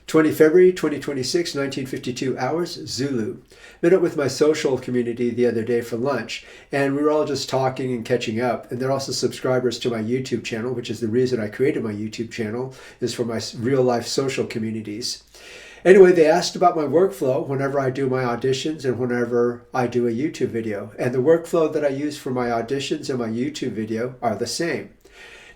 20 February 2026, 1952 hours, Zulu. Met up with my social community the other day for lunch, and we were all just talking and catching up. And they're also subscribers to my YouTube channel, which is the reason I created my YouTube channel, is for my real-life social communities. Anyway, they asked about my workflow whenever I do my auditions and whenever I do a YouTube video. And the workflow that I use for my auditions and my YouTube video are the same.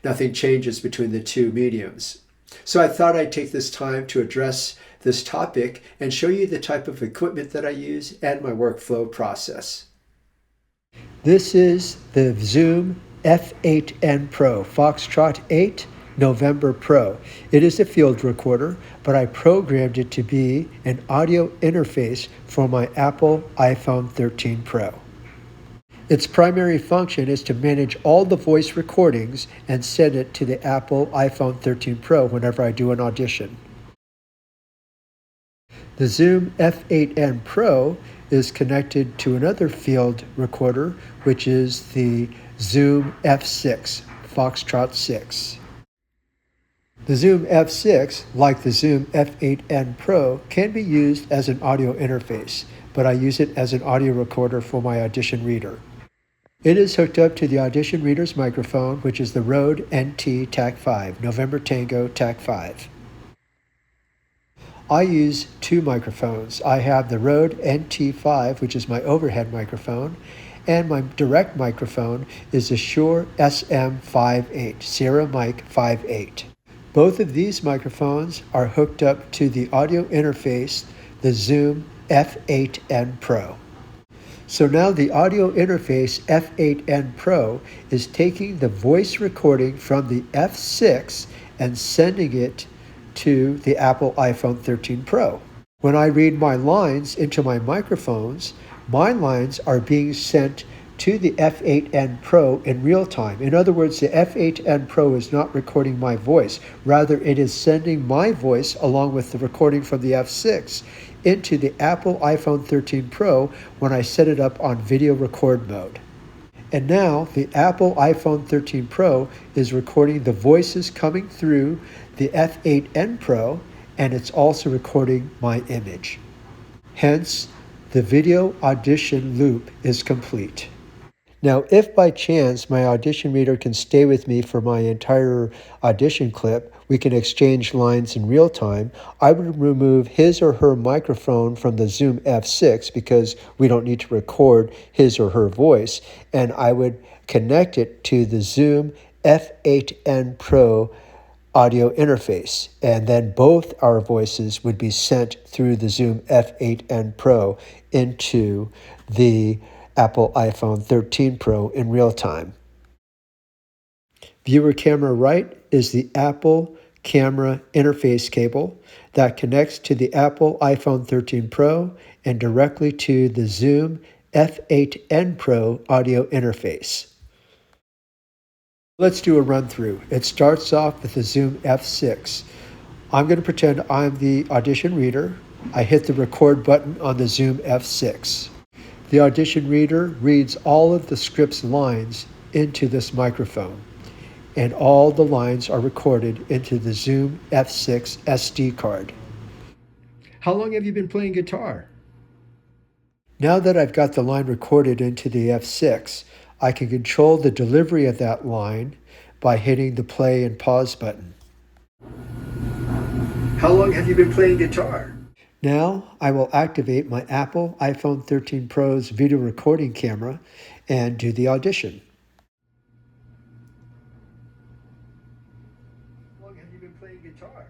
Nothing changes between the two mediums. So I thought I'd take this time to address this topic and show you the type of equipment that I use and my workflow process. This is the Zoom F8N Pro, Foxtrot 8 November Pro. It is a field recorder, but I programmed it to be an audio interface for my Apple iPhone 13 Pro. Its primary function is to manage all the voice recordings and send it to the Apple iPhone 13 Pro whenever I do an audition. The Zoom F8N Pro is connected to another field recorder, which is the Zoom F6, Foxtrot 6. The Zoom F6, like the Zoom F8N Pro, can be used as an audio interface, but I use it as an audio recorder for my Audition reader. It is hooked up to the Audition reader's microphone, which is the Rode NT TAC5, November Tango TAC5. I use two microphones. I have the Rode NT5, which is my overhead microphone, and my direct microphone is the Shure SM58, Sierra Mic 58. Both of these microphones are hooked up to the audio interface, the Zoom F8N Pro. So now the audio interface F8N Pro is taking the voice recording from the F6 and sending it to the Apple iPhone 13 Pro. When I read my lines into my microphones, my lines are being sent to the F8N Pro in real time. In other words, the F8N Pro is not recording my voice. Rather, it is sending my voice along with the recording from the F6 into the Apple iPhone 13 Pro when I set it up on video record mode. And now the Apple iPhone 13 Pro is recording the voices coming through the F8N Pro, and it's also recording my image. Hence, the video audition loop is complete. Now, if by chance my audition reader can stay with me for my entire audition clip, we can exchange lines in real time. I would remove his or her microphone from the Zoom F6 because we don't need to record his or her voice, and I would connect it to the Zoom F8N Pro audio interface, and then both our voices would be sent through the Zoom F8N Pro into the Apple iPhone 13 Pro in real time. Viewer camera right is the Apple camera interface cable that connects to the Apple iPhone 13 Pro and directly to the Zoom F8N Pro audio interface. Let's do a run through. It starts off with the Zoom F6. I'm going to pretend I'm the audition reader. I hit the record button on the Zoom F6. The audition reader reads all of the script's lines into this microphone, and all the lines are recorded into the Zoom F6 SD card. How long have you been playing guitar? Now that I've got the line recorded into the F6, I can control the delivery of that line by hitting the play and pause button. How long have you been playing guitar? Now I will activate my Apple iPhone 13 Pro's video recording camera and do the audition. How long have you been playing guitar?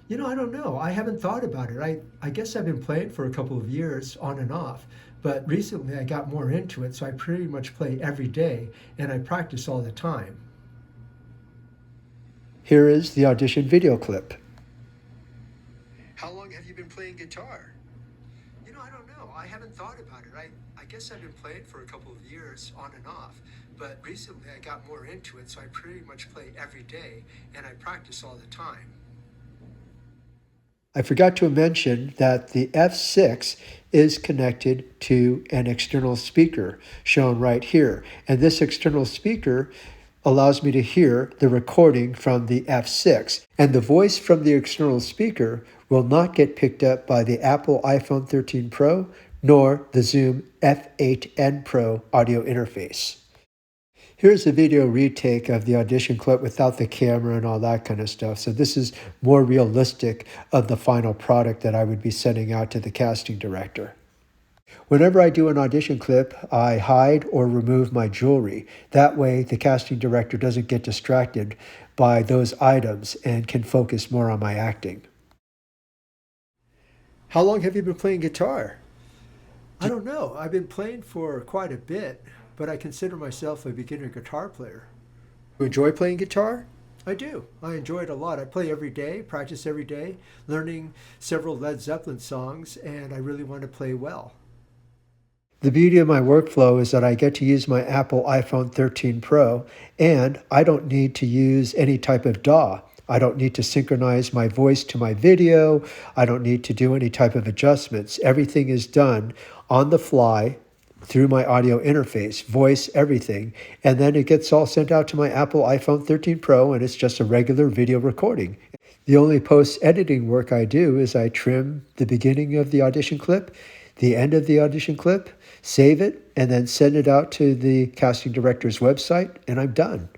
You know, I don't know. I haven't thought about it. I guess I've been playing for a couple of years on and off, but recently I got more into it, so I pretty much play every day and I practice all the time. Here is the audition video clip. How long have you been playing guitar? You know, I don't know. I haven't thought about it. I guess I've been playing for a couple of years on and off, but recently I got more into it, so I pretty much play every day and I practice all the time. I forgot to mention that the F6 is connected to an external speaker shown right here, and this external speaker allows me to hear the recording from the F6, and the voice from the external speaker will not get picked up by the Apple iPhone 13 Pro nor the Zoom F8N Pro audio interface. Here's a video retake of the audition clip without the camera and all that kind of stuff. So this is more realistic of the final product that I would be sending out to the casting director. Whenever I do an audition clip, I hide or remove my jewelry. That way, the casting director doesn't get distracted by those items and can focus more on my acting. How long have you been playing guitar? I don't know. I've been playing for quite a bit, but I consider myself a beginner guitar player. You enjoy playing guitar? I do. I enjoy it a lot. I play every day, practice every day, learning several Led Zeppelin songs, and I really want to play well. The beauty of my workflow is that I get to use my Apple iPhone 13 Pro, and I don't need to use any type of DAW. I don't need to synchronize my voice to my video. I don't need to do any type of adjustments. Everything is done on the fly through my audio interface, voice, everything. And then it gets all sent out to my Apple iPhone 13 Pro, and it's just a regular video recording. The only post-editing work I do is I trim the beginning of the audition clip, the end of the audition clip, save it, and then send it out to the casting director's website, and I'm done.